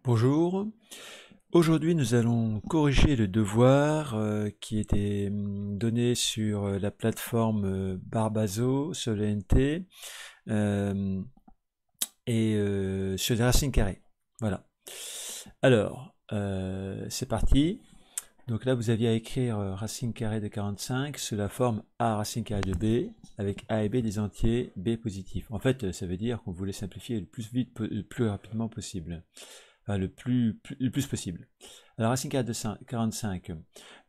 Bonjour, aujourd'hui nous allons corriger le devoir qui était donné sur la plateforme Barbazo, sur le NT et sur les racines carrées. Voilà. Alors, c'est parti. Donc là vous aviez à écrire racine carrée de 45 sous la forme A racine carrée de B, avec A et B des entiers B positifs. En fait, ça veut dire qu'on voulait simplifier le plus vite, le plus rapidement possible. Enfin, le plus possible. Alors, racine carrée de 45,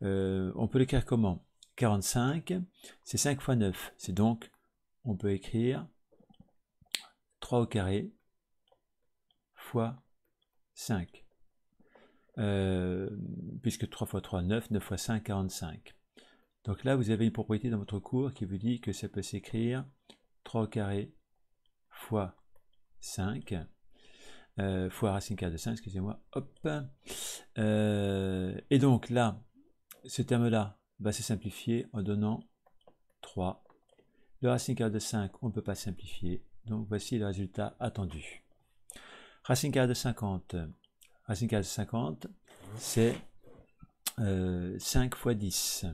on peut l'écrire comment? 45, c'est 5 fois 9. C'est donc, on peut écrire 3 au carré fois 5. Puisque 3 fois 3, 9, 9 fois 5, 45. Donc là, vous avez une propriété dans votre cours qui vous dit que ça peut s'écrire 3 au carré fois 5. Fois racine carrée de 5, excusez-moi, hop. Et donc là, ce terme-là va se simplifier en donnant 3. Le racine carrée de 5, on ne peut pas simplifier, donc voici le résultat attendu. Racine carrée de 50, racine carrée de 50, c'est 5 fois 10.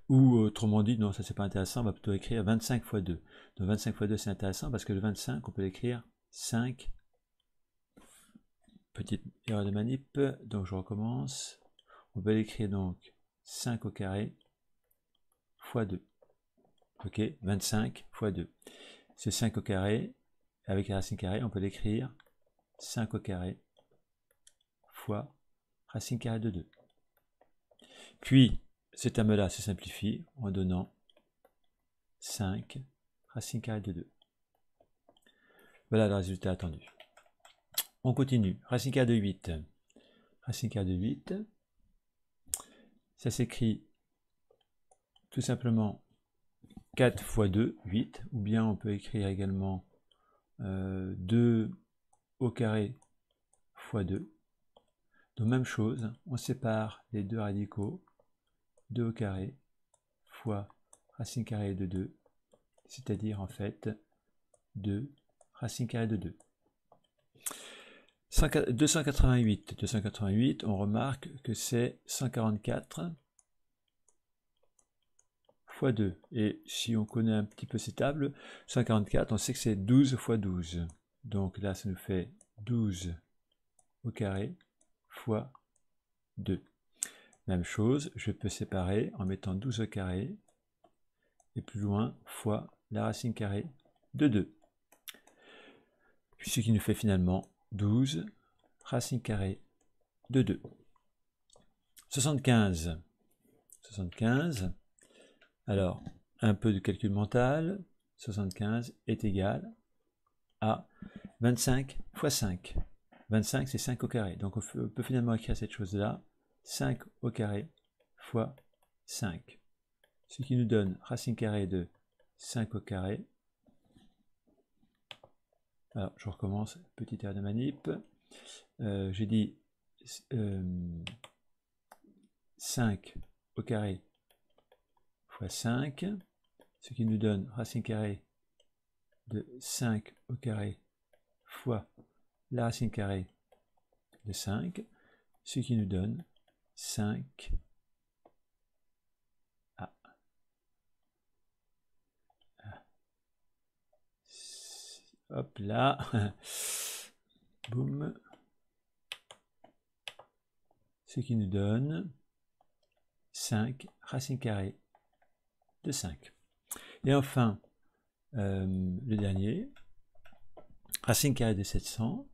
Ou autrement dit, non, ça c'est pas intéressant, on va plutôt écrire 25 fois 2. Donc 25 fois 2 c'est intéressant parce que le 25, on peut l'écrire 5. Petite erreur de manip, donc je recommence. On peut l'écrire donc 5 au carré fois 2. Ok, 25 fois 2. C'est 5 au carré. Avec la racine carrée, on peut l'écrire 5 au carré fois racine carrée de 2. Puis, ce terme-là se simplifie en donnant 5 racine carrée de 2. Voilà le résultat attendu. On continue. Racine carrée de 8. Racine carrée de 8. Ça s'écrit tout simplement 4 fois 2, 8. Ou bien on peut écrire également 2 au carré fois 2. Donc même chose, on sépare les deux radicaux, 2 au carré fois racine carrée de 2, c'est-à-dire en fait 2 racine carrée de 2. 288, on remarque que c'est 144 fois 2. Et si on connaît un petit peu ces tables, 144, on sait que c'est 12 fois 12. Donc là, ça nous fait 12 au carré fois 2. Même chose, je peux séparer en mettant 12 au carré et plus loin fois la racine carrée de 2. Ce qui nous fait finalement 12 racine carrée de 2. 75. 75. Alors, un peu de calcul mental. 75 est égal à 25 fois 5. 25, c'est 5 au carré. Donc, on peut finalement écrire cette chose-là. 5 au carré fois 5. Ce qui nous donne racine carrée de 5 au carré. Alors, je recommence, petite erreur de manip. J'ai dit 5 au carré fois 5, ce qui nous donne racine carrée de 5 au carré fois la racine carrée de 5, ce qui nous donne 5. Hop là, boum, ce qui nous donne 5 racine carrée de 5. Et enfin, le dernier, racine carrée de 700,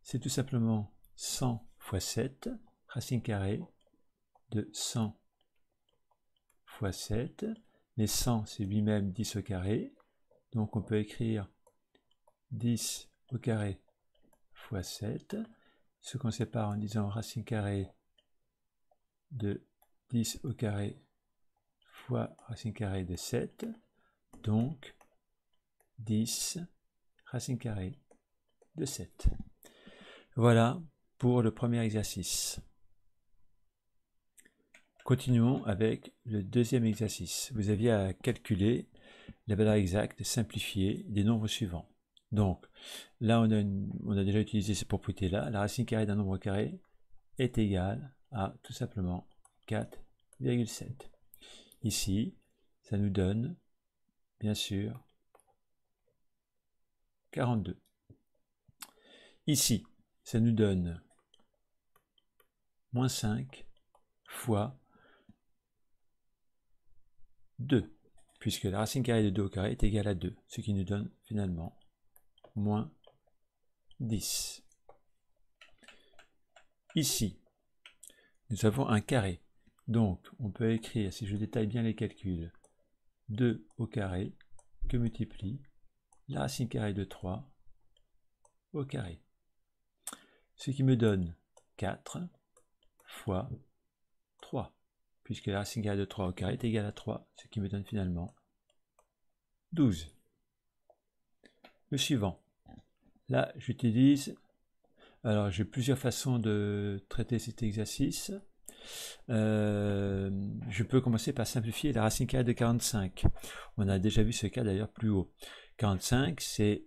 c'est tout simplement 100 fois 7, racine carrée de 100 fois 7, mais 100 c'est lui-même 10 au carré, donc on peut écrire 10 au carré fois 7, ce qu'on sépare en disant racine carrée de 10 au carré fois racine carrée de 7, donc 10 racine carrée de 7. Voilà pour le premier exercice. Continuons avec le deuxième exercice. Vous aviez à calculer la valeur exacte simplifiée des nombres suivants. Donc, là, on a déjà utilisé ces propriétés-là. La racine carrée d'un nombre carré est égale à, tout simplement, 4,7. Ici, ça nous donne, bien sûr, 42. Ici, ça nous donne moins 5 fois 2, puisque la racine carrée de 2 au carré est égale à 2, ce qui nous donne finalement moins 10. Ici, nous avons un carré. Donc, on peut écrire, si je détaille bien les calculs, 2 au carré que multiplie la racine carrée de 3 au carré. Ce qui me donne 4 fois 3, puisque la racine carrée de 3 au carré est égale à 3, ce qui me donne finalement 12. Le suivant. Là, j'utilise... Alors, j'ai plusieurs façons de traiter cet exercice. Je peux commencer par simplifier la racine carrée de 45. On a déjà vu ce cas d'ailleurs plus haut. 45, c'est...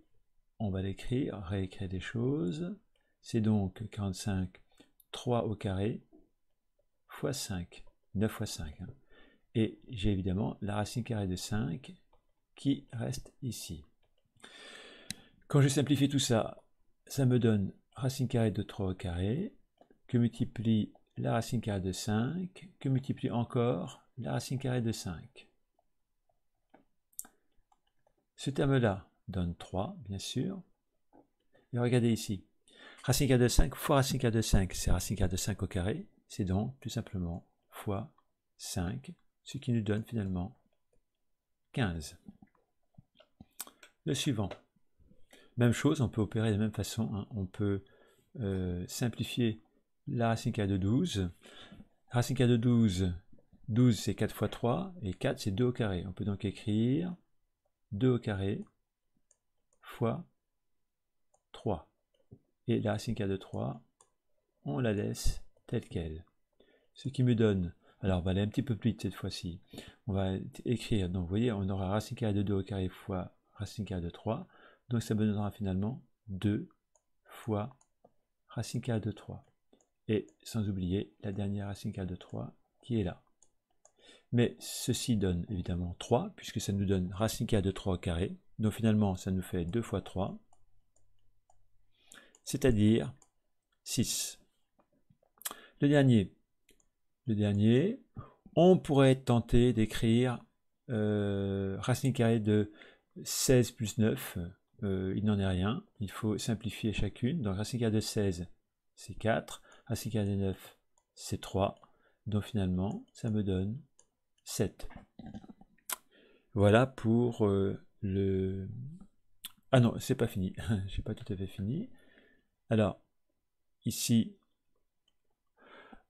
On va l'écrire, réécrire des choses. C'est donc 45, 3 au carré, fois 5. 9 fois 5. Hein. Et j'ai évidemment la racine carrée de 5 qui reste ici. Quand je simplifie tout ça, ça me donne racine carrée de 3 au carré, que multiplie la racine carrée de 5, que multiplie encore la racine carrée de 5. Ce terme-là donne 3, bien sûr. Et regardez ici. Racine carrée de 5 fois racine carrée de 5, c'est racine carrée de 5 au carré. C'est donc tout simplement fois 5, ce qui nous donne finalement 15. Le suivant. Même chose, on peut opérer de la même façon. Hein. On peut simplifier la racine carrée de 12. Racine carrée de 12, 12 c'est 4 fois 3, et 4 c'est 2 au carré. On peut donc écrire 2 au carré fois 3. Et la racine carrée de 3, on la laisse telle qu'elle. Ce qui me donne, alors on va aller un petit peu plus vite cette fois-ci. On va écrire, donc vous voyez, on aura racine carrée de 2 au carré fois racine carrée de 3. Donc ça me donnera finalement 2 fois racine carrée de 3. Et sans oublier la dernière racine carrée de 3 qui est là. Mais ceci donne évidemment 3, puisque ça nous donne racine carrée de 3 au carré. Donc finalement, ça nous fait 2 fois 3, c'est-à-dire 6. Le dernier, on pourrait tenter d'écrire racine carrée de 16 plus 9. Il n'en est rien. Il faut simplifier chacune. Donc racine carrée de 16, c'est 4. Racine carrée de 9, c'est 3. Donc finalement, ça me donne 7. Voilà pour le... Ah non, c'est pas fini. J'ai pas tout à fait fini. Alors, ici,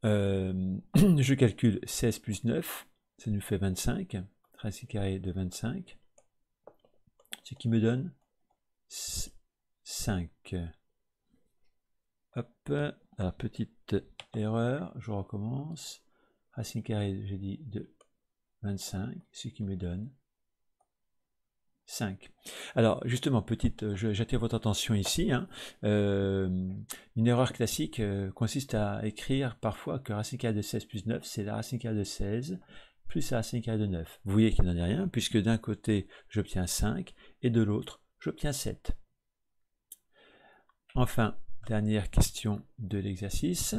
je calcule 16 plus 9, ça nous fait 25. Racine carrée de 25. Ce qui me donne 5. Hop, alors petite erreur, je recommence. Racine carrée, j'ai dit, de 25, ce qui me donne 5. Alors justement, j'attire votre attention ici. Hein, une erreur classique consiste à écrire parfois que racine carrée de 16 plus 9, c'est la racine carrée de 16 plus la racine carrée de 9. Vous voyez qu'il n'en est rien, puisque d'un côté, j'obtiens 5, et de l'autre, j'obtiens 7. Enfin, dernière question de l'exercice.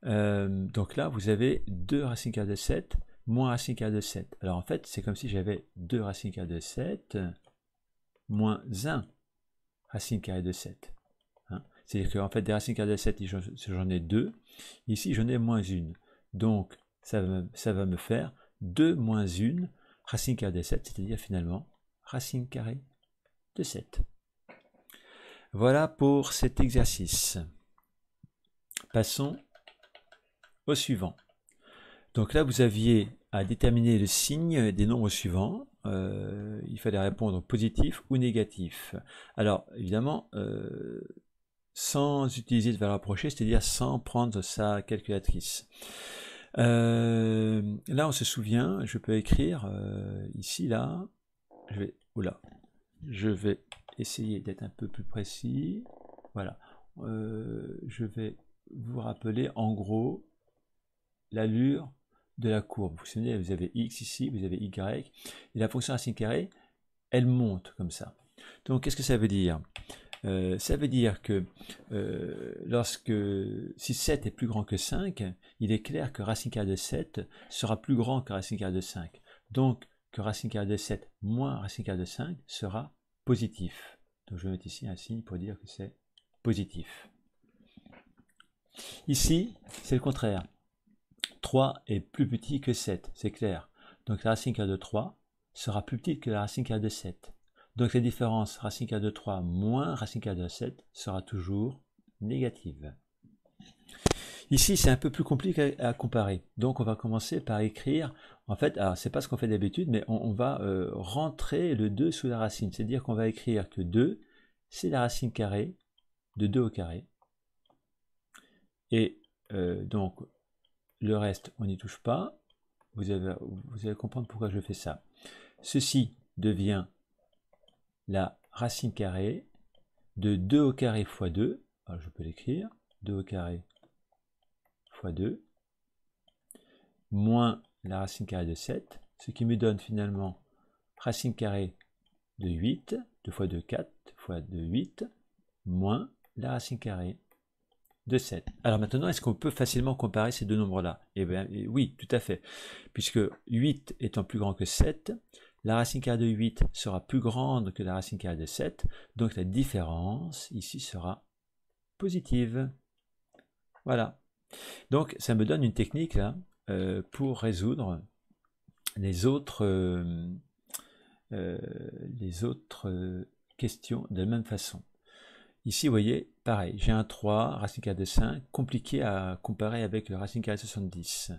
Donc là, vous avez 2 racines carrées de 7 moins racine carrée de 7. Alors en fait, c'est comme si j'avais 2 racines carrées de 7 moins 1 racine carrée de 7. Hein, c'est-à-dire qu'en fait, des racines carrées de 7, j'en ai 2. Ici, j'en ai moins 1. Donc, ça va me faire 2 moins 1 racine carrée de 7, c'est-à-dire finalement racine carrée de 7. Voilà pour cet exercice. Passons au suivant. Donc là, vous aviez à déterminer le signe des nombres suivants. Il fallait répondre positif ou négatif. Alors, évidemment, sans utiliser de valeur approchée, c'est-à-dire sans prendre sa calculatrice. Là, on se souvient, je peux écrire ici, là, je vais essayer d'être un peu plus précis. Voilà. Je vais vous rappeler en gros l'allure de la courbe. Vous vous souvenez, vous avez x ici, vous avez y, et la fonction racine carrée, elle monte comme ça. Donc, qu'est-ce que ça veut dire? Ça veut dire que si 7 est plus grand que 5, il est clair que racine carrée de 7 sera plus grand que racine carrée de 5. Donc, que racine carrée de 7 moins racine carrée de 5 sera positif. Donc, je vais mettre ici un signe pour dire que c'est positif. Ici, c'est le contraire. 3 est plus petit que 7, c'est clair. Donc, la racine carrée de 3 sera plus petite que la racine carrée de 7. Donc la différence racine carrée de 3 moins racine carrée de 7 sera toujours négative. Ici, c'est un peu plus compliqué à comparer. Donc on va commencer par écrire, en fait, alors c'est pas ce qu'on fait d'habitude, mais on va rentrer le 2 sous la racine. C'est-à-dire qu'on va écrire que 2, c'est la racine carrée de 2 au carré. Et donc, le reste, on n'y touche pas. Vous allez comprendre pourquoi je fais ça. Ceci devient la racine carrée de 2 au carré fois 2, alors je peux l'écrire, 2 au carré fois 2, moins la racine carrée de 7, ce qui me donne finalement racine carrée de 8, 2 fois 2, 4, fois 2, 8, moins la racine carrée de 7. Alors maintenant, est-ce qu'on peut facilement comparer ces deux nombres-là? Eh bien, oui, tout à fait, puisque 8 étant plus grand que 7, la racine carrée de 8 sera plus grande que la racine carrée de 7, donc la différence ici sera positive. Voilà. Donc ça me donne une technique là, pour résoudre les autres questions de la même façon. Ici, vous voyez, pareil, j'ai un 3, racine carrée de 5, compliqué à comparer avec le racine carrée de 70.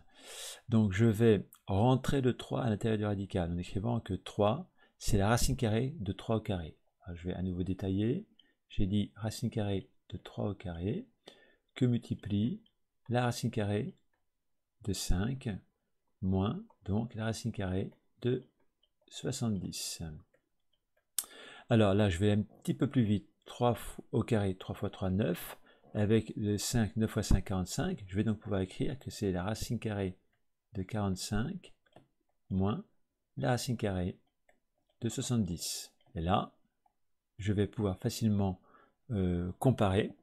Donc je vais rentrer le 3 à l'intérieur du radical en écrivant que 3, c'est la racine carrée de 3 au carré. Alors, je vais à nouveau détailler. J'ai dit racine carrée de 3 au carré, que multiplie la racine carrée de 5 moins donc la racine carrée de 70. Alors là, je vais un petit peu plus vite. 3 au carré, 3 fois 3, 9. Avec le 5, 9 fois 5, 45. Je vais donc pouvoir écrire que c'est la racine carrée de 45 moins la racine carrée de 70. Et là, je vais pouvoir facilement comparer,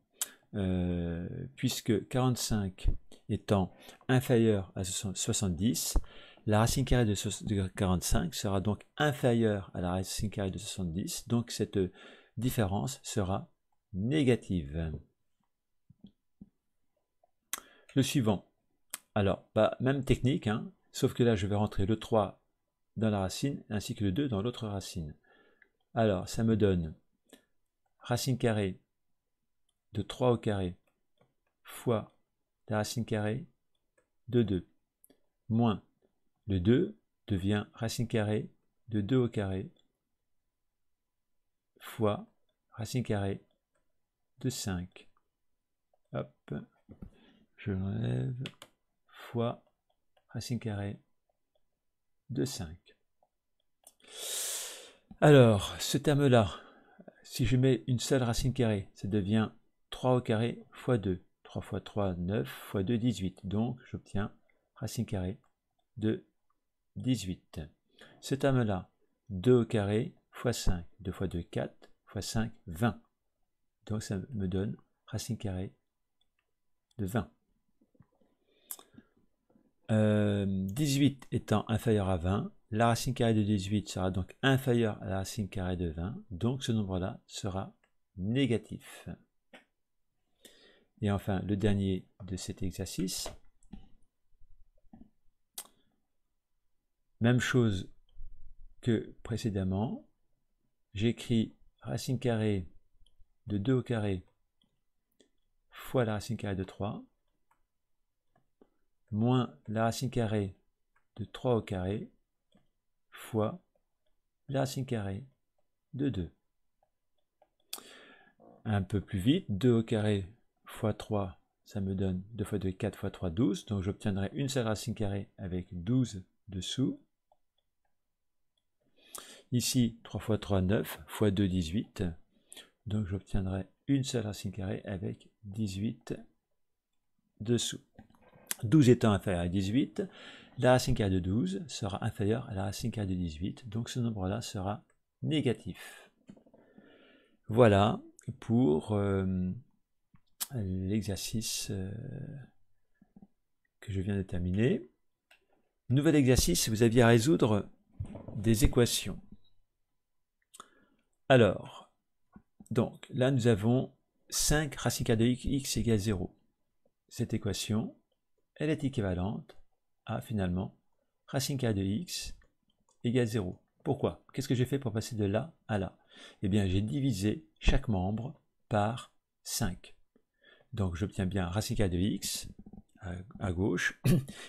puisque 45 étant inférieur à 70, la racine carrée de 45 sera donc inférieure à la racine carrée de 70, donc cette différence sera négative. Le suivant. Alors, même technique, hein, sauf que là, je vais rentrer le 3 dans la racine, ainsi que le 2 dans l'autre racine. Alors, ça me donne racine carrée de 3 au carré fois la racine carrée de 2, moins le 2 devient racine carrée de 2 au carré fois racine carrée de 5. Hop, je l'enlève, fois racine carrée de 5. Alors, ce terme-là, si je mets une seule racine carrée, ça devient 3 au carré fois 2. 3 fois 3, 9, fois 2, 18. Donc, j'obtiens racine carrée de 18. Ce terme-là, 2 au carré fois 5. 2 fois 2, 4, fois 5, 20. Donc, ça me donne racine carrée de 20. 18 étant inférieur à 20, la racine carrée de 18 sera donc inférieure à la racine carrée de 20, donc ce nombre-là sera négatif. Et enfin, le dernier de cet exercice. Même chose que précédemment, j'écris racine carrée de 2 au carré fois la racine carrée de 3, moins la racine carrée de 3 au carré fois la racine carrée de 2. Un peu plus vite, 2 au carré fois 3, ça me donne 2 fois 2, 4 fois 3, 12. Donc j'obtiendrai une seule racine carrée avec 12 dessous. Ici, 3 fois 3, 9, fois 2, 18. Donc j'obtiendrai une seule racine carrée avec 18 dessous. 12 étant inférieur à 18, la racine carrée de 12 sera inférieure à la racine carrée de 18. Donc ce nombre-là sera négatif. Voilà pour l'exercice que je viens de terminer. Nouvel exercice, vous aviez à résoudre des équations. Alors, donc là nous avons 5 racine carrée de x égale 0. Cette équation, elle est équivalente à finalement racine carrée de x égale 0. Pourquoi? Qu'est-ce que j'ai fait pour passer de là à là? Eh bien, j'ai divisé chaque membre par 5. Donc, j'obtiens bien racine carrée de x à gauche,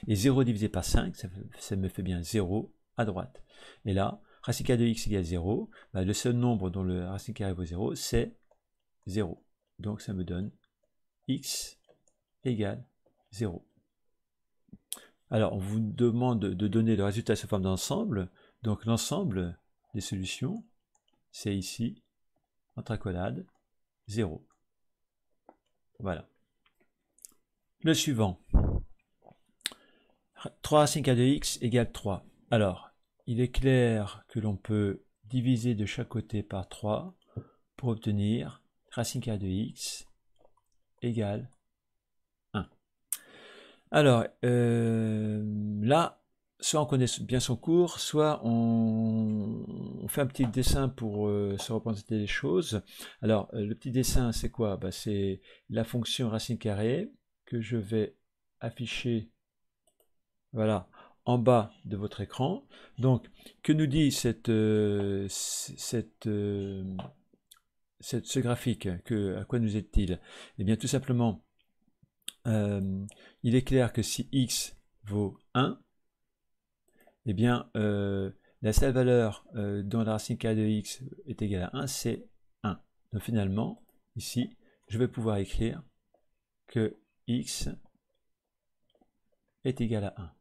et 0 divisé par 5, ça me fait bien 0 à droite. Et là, racine carrée de x égale 0, le seul nombre dont le racine carrée vaut 0, c'est 0. Donc, ça me donne x égale 0. Alors, on vous demande de donner le résultat sous forme d'ensemble. Donc, l'ensemble des solutions, c'est ici, entre accolades, 0. Voilà. Le suivant. 3 racine carrée de x égale 3. Alors, il est clair que l'on peut diviser de chaque côté par 3 pour obtenir racine carrée de x égale 1. Alors, là, soit on connaît bien son cours, soit on fait un petit dessin pour se représenter les choses. Alors, le petit dessin, c'est quoi? C'est la fonction racine carrée que je vais afficher, voilà, en bas de votre écran. Donc, que nous dit ce graphique? À quoi nous est-il? Eh bien, tout simplement, il est clair que si x vaut 1, eh bien, la seule valeur dont la racine carrée de x est égale à 1, c'est 1. Donc finalement, ici, je vais pouvoir écrire que x est égal à 1.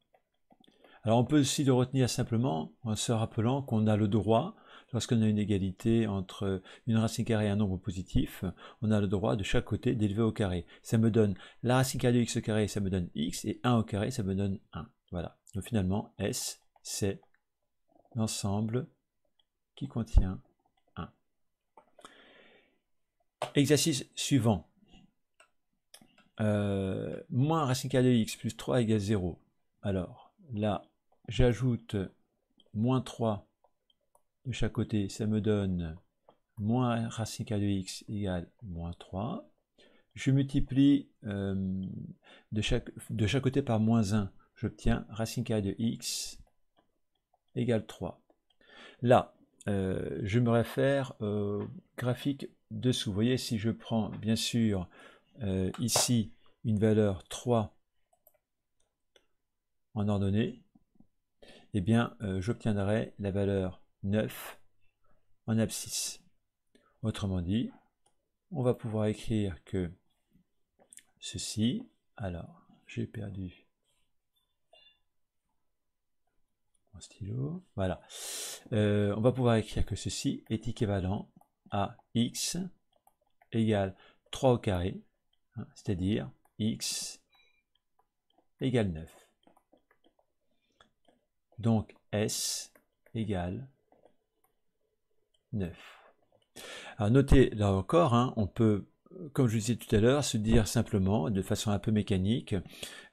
Alors on peut aussi le retenir simplement en se rappelant qu'on a le droit, lorsqu'on a une égalité entre une racine carrée et un nombre positif, on a le droit de chaque côté d'élever au carré. Ça me donne la racine carrée de x au carré, ça me donne x, et 1 au carré, ça me donne 1. Voilà. Donc finalement, S, c'est l'ensemble qui contient 1. Exercice suivant. Moins racine carrée de x plus 3 égale 0. Alors là, j'ajoute moins 3 de chaque côté, ça me donne moins racine carrée de x égale moins 3. Je multiplie de chaque côté par moins 1, j'obtiens racine carrée de x égale 3. Là, je me réfère au graphique dessous. Vous voyez, si je prends bien sûr ici une valeur 3 en ordonnée, eh bien j'obtiendrai la valeur 9 en abscisse. Autrement dit, on va pouvoir écrire que ceci, alors j'ai perdu mon stylo, voilà, on va pouvoir écrire que ceci est équivalent à x égale 3 au carré, hein, c'est-à-dire x égale 9. Donc S égale 9. Alors notez là encore, hein, on peut, comme je disais tout à l'heure, se dire simplement, de façon un peu mécanique,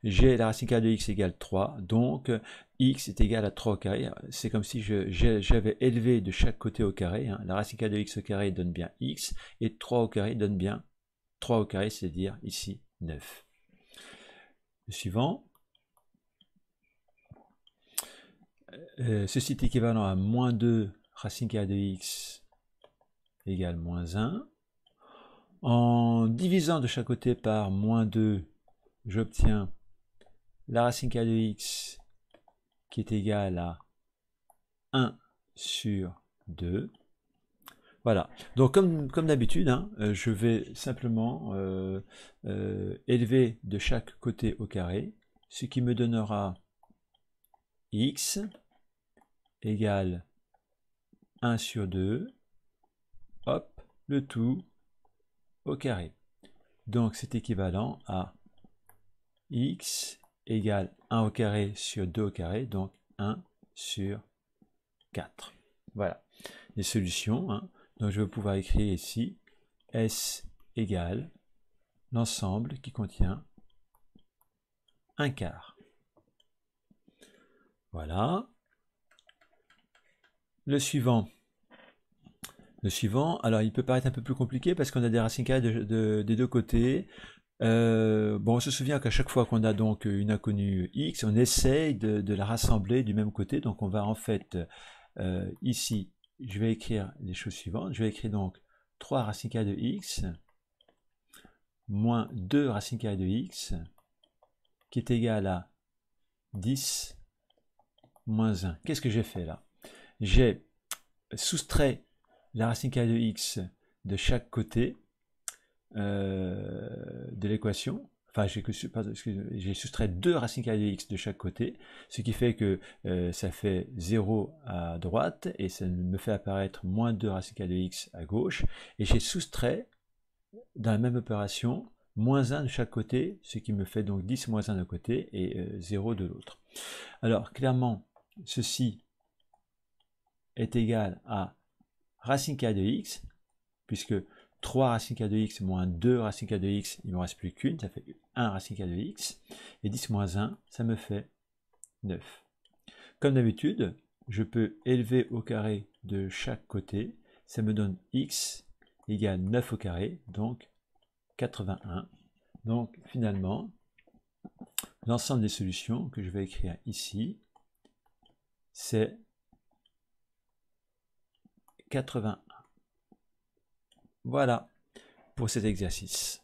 j'ai la racine carrée de x égale 3, donc x est égal à 3 au carré. C'est comme si j'avais élevé de chaque côté au carré. Hein. La racine carrée de x au carré donne bien x, et 3 au carré donne bien 3 au carré, c'est-à-dire ici 9. Le suivant. Ceci est équivalent à moins 2 racine carrée de x égale moins 1. En divisant de chaque côté par moins 2, j'obtiens la racine carrée de x qui est égale à 1 sur 2. Voilà. Donc comme d'habitude, hein, je vais simplement élever de chaque côté au carré, ce qui me donnera x égale 1 sur 2, hop, le tout au carré. Donc c'est équivalent à x égale 1 au carré sur 2 au carré, donc 1 sur 4. Voilà, les solutions. Hein. Donc je vais pouvoir écrire ici S égale l'ensemble qui contient un quart. Voilà. Le suivant, alors il peut paraître un peu plus compliqué parce qu'on a des racines carrées des deux côtés. Bon, on se souvient qu'à chaque fois qu'on a donc une inconnue x, on essaye de la rassembler du même côté. Donc on va en fait, ici, je vais écrire les choses suivantes. Je vais écrire donc 3 racines carrées de x moins 2 racines carrées de x qui est égal à 10 moins 1. Qu'est-ce que j'ai fait là? J'ai soustrait la racine carrée de x de chaque côté de l'équation. Enfin, j'ai soustrait 2 racines carrées de x de chaque côté, ce qui fait que ça fait 0 à droite, et ça me fait apparaître moins 2 racines carrées de x à gauche, et j'ai soustrait, dans la même opération, moins 1 de chaque côté, ce qui me fait donc 10 moins 1 d'un côté, et 0 de l'autre. Alors, clairement, ceci est égal à racine carrée de x, puisque 3 racines carrées de x moins 2 racines carrées de x, il ne me reste plus qu'une, ça fait 1 racine carrée de x, et 10 moins 1, ça me fait 9. Comme d'habitude, je peux élever au carré de chaque côté, ça me donne x égale 9 au carré, donc 81. Donc finalement, l'ensemble des solutions que je vais écrire ici, c'est 81. Voilà pour cet exercice.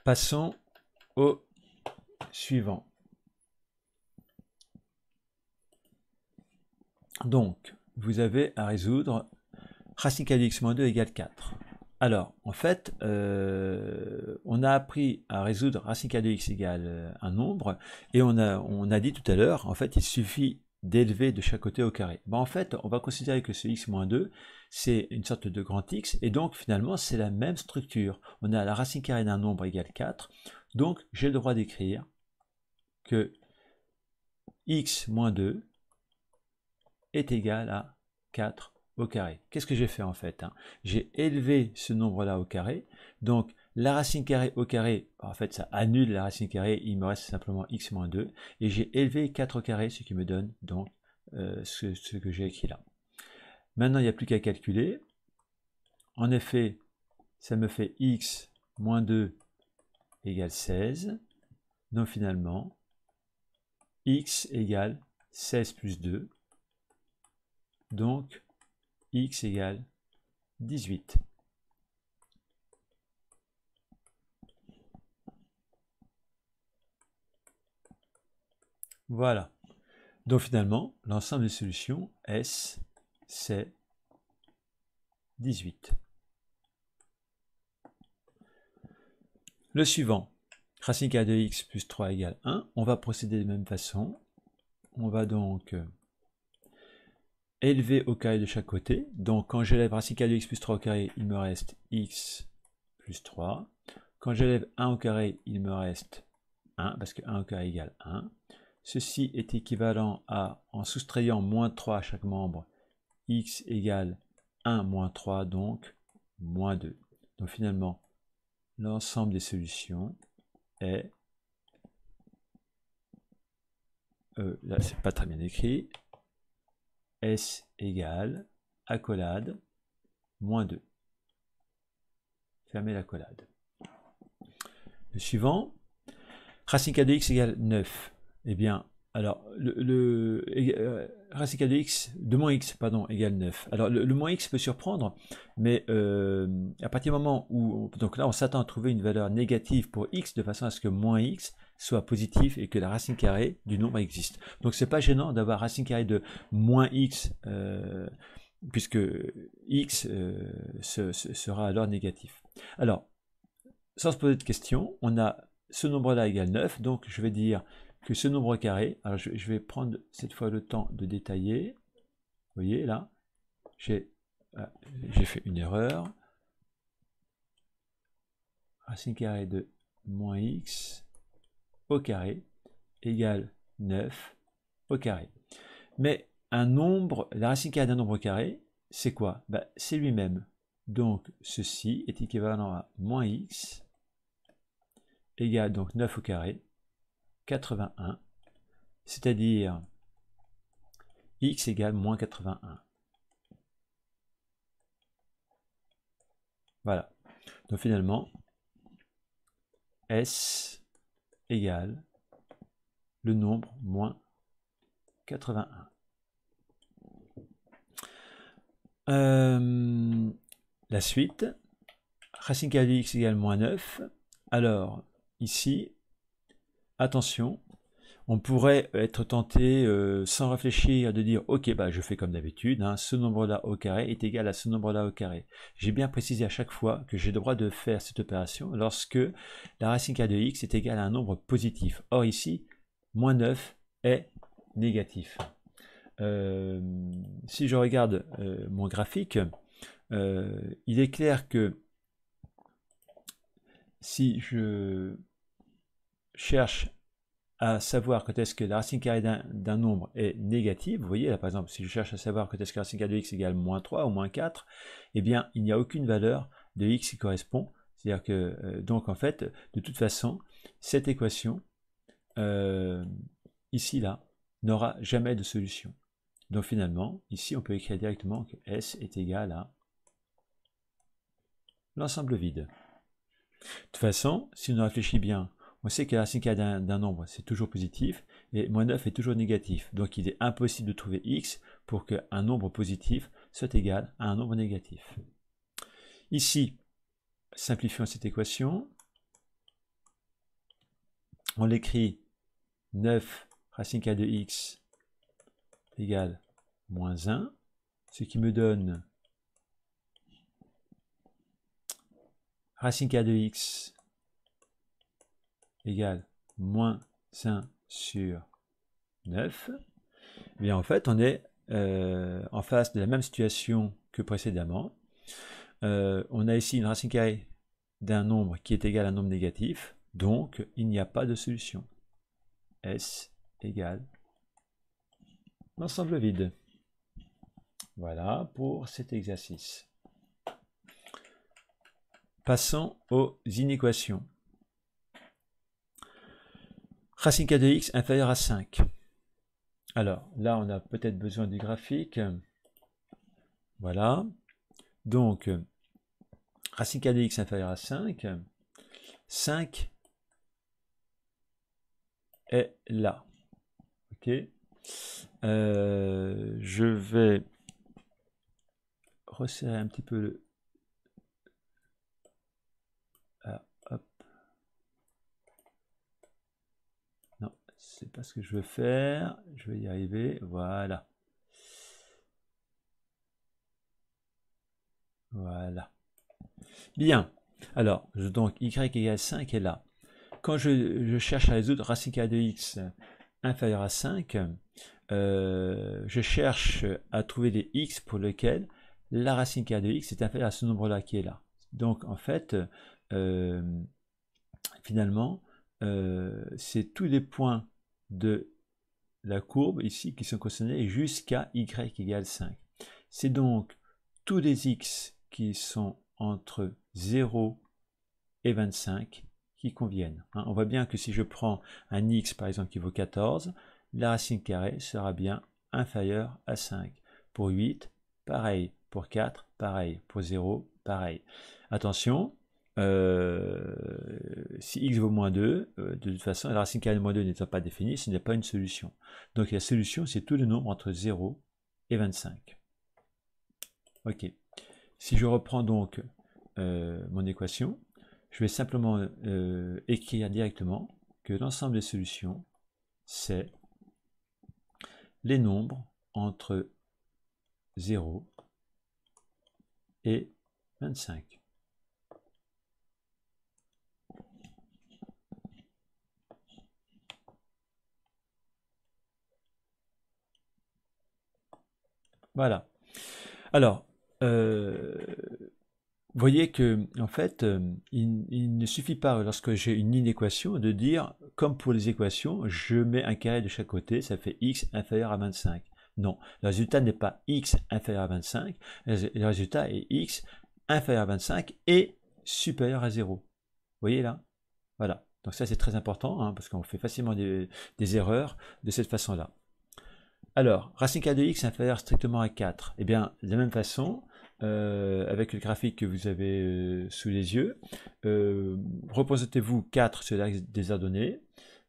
Passons au suivant. Donc, vous avez à résoudre racine carrée de x moins 2 égale 4. Alors, en fait, on a appris à résoudre racine carrée de x égale un nombre, et on a dit tout à l'heure, en fait, il suffit d'élever de chaque côté au carré. En fait, on va considérer que ce x moins 2, c'est une sorte de grand X, et donc finalement, c'est la même structure. On a la racine carrée d'un nombre égale 4, donc j'ai le droit d'écrire que x moins 2 est égal à 4 au carré. Qu'est-ce que j'ai fait en fait? J'ai élevé ce nombre-là au carré, donc la racine carrée au carré, en fait ça annule la racine carrée, il me reste simplement x moins 2, et j'ai élevé 4 au carré, ce qui me donne donc ce que j'ai écrit là. Maintenant il n'y a plus qu'à calculer. En effet, ça me fait x moins 2 égale 16, donc finalement x égale 16 plus 2, donc x égale 18. Voilà. Donc finalement, l'ensemble des solutions S, c'est 18. Le suivant, racine carrée de x plus 3 égale 1. On va procéder de la même façon. On va donc élever au carré de chaque côté. Donc quand j'élève racine carrée de x plus 3 au carré, il me reste x plus 3. Quand j'élève 1 au carré, il me reste 1, parce que 1 au carré égale 1. Ceci est équivalent à, en soustrayant moins 3 à chaque membre, x égale 1 moins 3, donc moins 2. Donc finalement, l'ensemble des solutions est, là c'est pas très bien écrit, S égale accolade moins 2. Fermez l'accolade. Le suivant, racine carrée de x égale 9. Eh bien, alors, racine carrée de x, de moins x, pardon, égale 9. Alors, le moins x peut surprendre, mais à partir du moment où, donc là, on s'attend à trouver une valeur négative pour x, de façon à ce que moins x soit positif et que la racine carrée du nombre existe. Donc, c'est pas gênant d'avoir racine carrée de moins x, puisque x sera alors négatif. Alors, sans se poser de questions, on a ce nombre-là égale 9, donc je vais dire que ce nombre carré, alors je vais prendre cette fois le temps de détailler, voyez là, j'ai fait une erreur. Racine carrée de moins x au carré égale 9 au carré. Mais un nombre, la racine carrée d'un nombre carré, c'est quoi? C'est lui-même. Donc ceci est équivalent à moins x égale donc 9 au carré, 81, c'est-à-dire x égale moins 81. Voilà. Donc finalement, S égale le nombre moins 81. La suite, racine carrée de x égale moins 9. Alors, ici, attention, on pourrait être tenté, sans réfléchir, de dire, ok, je fais comme d'habitude, hein, ce nombre-là au carré est égal à ce nombre-là au carré. J'ai bien précisé à chaque fois que j'ai le droit de faire cette opération lorsque la racine carrée de x est égale à un nombre positif. Or ici, moins 9 est négatif. Si je regarde mon graphique, il est clair que si je cherche à savoir quand est-ce que la racine carrée d'un nombre est négative, vous voyez là par exemple, si je cherche à savoir quand est-ce que la racine carrée de x égale moins 3 ou moins 4, eh bien il n'y a aucune valeur de x qui correspond. C'est-à-dire que, donc en fait, de toute façon, cette équation, ici, là, n'aura jamais de solution. Donc finalement, ici, on peut écrire directement que S est égal à l'ensemble vide. De toute façon, si on réfléchit bien, on sait que la racine carrée d'un nombre, c'est toujours positif, et moins 9 est toujours négatif. Donc il est impossible de trouver x pour qu'un nombre positif soit égal à un nombre négatif. Ici, simplifions cette équation. On l'écrit 9 racine carrée de x égale moins 1, ce qui me donne racine carrée de x égale moins 1 sur 9. Eh bien, en fait, on est en face de la même situation que précédemment. On a ici une racine carrée d'un nombre qui est égal à un nombre négatif, donc il n'y a pas de solution. S égale l'ensemble vide. Voilà pour cet exercice. Passons aux inéquations. Racine carrée de x inférieure à 5. Alors là, on a peut-être besoin du graphique. Voilà. Donc, racine carrée de x inférieure à 5. 5 est là. Ok. Je vais resserrer un petit peu le... Ah, hop. Non, c'est pas ce que je veux faire. Je vais y arriver. Voilà. Voilà. Bien. Alors, donc, y égale 5 est là. Quand je cherche à résoudre racine carrée de x inférieur à 5, je cherche à trouver des x pour lesquels la racine carrée de x est inférieure à ce nombre-là qui est là. Donc, en fait, finalement, c'est tous les points de la courbe ici qui sont concernés jusqu'à y égale 5. C'est donc tous les x qui sont entre 0 et 25 qui conviennent. On voit bien que si je prends un x par exemple qui vaut 14, la racine carrée sera bien inférieure à 5. Pour 8, pareil. Pour 4, pareil. Pour 0, pareil. Attention, si x vaut moins 2, de toute façon, la racine carrée de moins 2 n'étant pas définie, ce n'est pas une solution. Donc la solution, c'est tous les nombres entre 0 et 25. Ok. Si je reprends donc mon équation, je vais simplement écrire directement que l'ensemble des solutions, c'est les nombres entre 0 et 25. Voilà. Alors, vous voyez que, en fait, il ne suffit pas, lorsque j'ai une inéquation, de dire, comme pour les équations, je mets un carré de chaque côté, ça fait x inférieur à 25. Non, le résultat n'est pas x inférieur à 25, le résultat est x inférieur à 25 et supérieur à 0. Vous voyez là? Voilà. Donc ça, c'est très important, hein, parce qu'on fait facilement des erreurs de cette façon-là. Alors, racine carrée de x inférieur strictement à 4. Eh bien, de la même façon, avec le graphique que vous avez sous les yeux, représentez-vous 4 sur l'axe des ordonnées,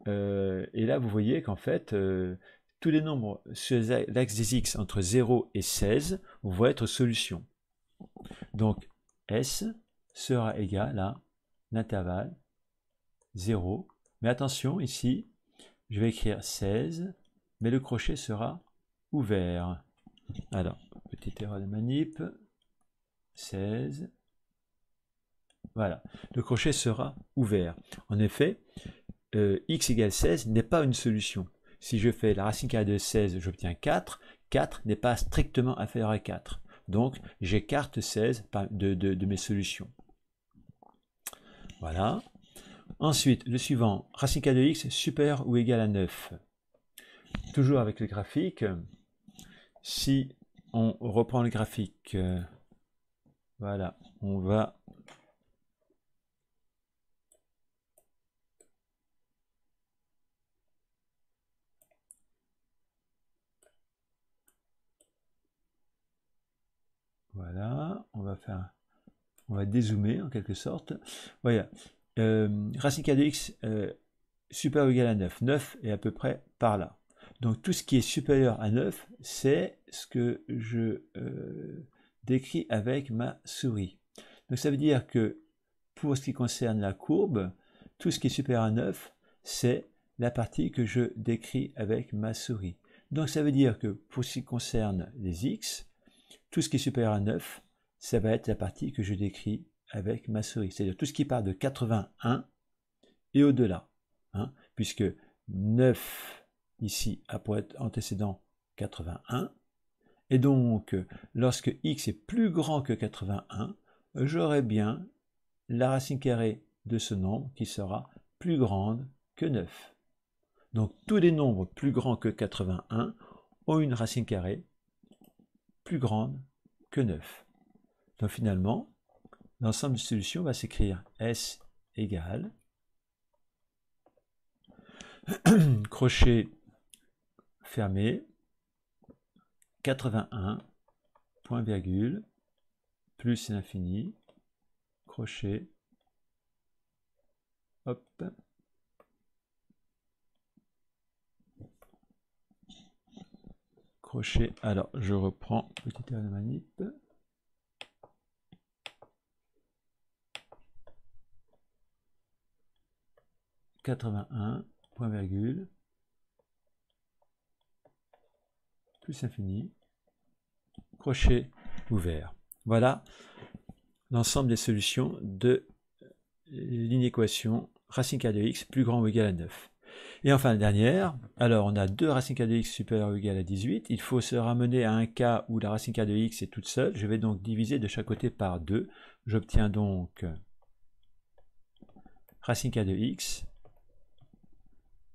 et là vous voyez qu'en fait, tous les nombres sur l'axe des x entre 0 et 16 vont être solution. Donc, S sera égal à l'intervalle 0, mais attention ici, je vais écrire 16, mais le crochet sera ouvert. Alors, petite erreur de manip, 16, voilà, le crochet sera ouvert. En effet, x égale 16 n'est pas une solution. Si je fais la racine carrée de 16, j'obtiens 4. 4 n'est pas strictement inférieur à 4. Donc, j'écarte 16 de mes solutions. Voilà. Ensuite, le suivant, racine carrée de x supérieur ou égal à 9. Toujours avec le graphique, si on reprend le graphique, voilà, on va voilà, on va dézoomer en quelque sorte. Voilà, racine carrée de x supérieur ou égal à 9. 9 est à peu près par là. Donc tout ce qui est supérieur à 9, c'est ce que je décris avec ma souris. Donc ça veut dire que pour ce qui concerne la courbe, tout ce qui est supérieur à 9, c'est la partie que je décris avec ma souris. Donc ça veut dire que pour ce qui concerne les x, tout ce qui est supérieur à 9, ça va être la partie que je décris avec ma souris. C'est-à-dire tout ce qui part de 81 et au-delà. Hein, puisque 9 ici a pour être antécédent 81. Et donc, lorsque x est plus grand que 81, j'aurai bien la racine carrée de ce nombre qui sera plus grande que 9. Donc, tous les nombres plus grands que 81 ont une racine carrée plus grande que 9. Donc, finalement, l'ensemble de solutions va s'écrire S égale crochet fermé 81 point virgule plus l'infini crochet hop crochet. Alors je reprends petite erreur de manip, « 81 point virgule plus infini crochet ouvert ». Voilà l'ensemble des solutions de l'inéquation racine carrée de x plus grand ou égal à 9. Et enfin la dernière, alors on a 2 racines carrées de x supérieures ou égales à 18, il faut se ramener à un cas où la racine carrée de x est toute seule, je vais donc diviser de chaque côté par 2, j'obtiens donc racine carrée de x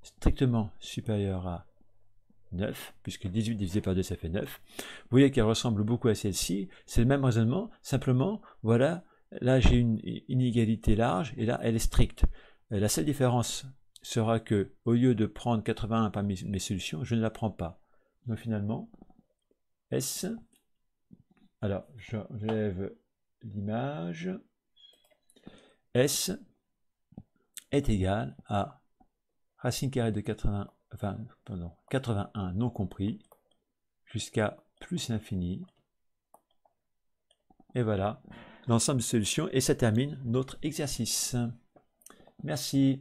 strictement supérieure à 9, puisque 18 divisé par 2 ça fait 9. Vous voyez qu'elle ressemble beaucoup à celle-ci, c'est le même raisonnement, simplement, voilà, là j'ai une inégalité large et là elle est stricte. La seule différence sera que, au lieu de prendre 81 parmi mes solutions, je ne la prends pas. Donc finalement, S, alors j'enlève l'image, S est égal à racine carrée de 81 non compris jusqu'à plus l'infini. Et voilà l'ensemble de solutions et ça termine notre exercice. Merci.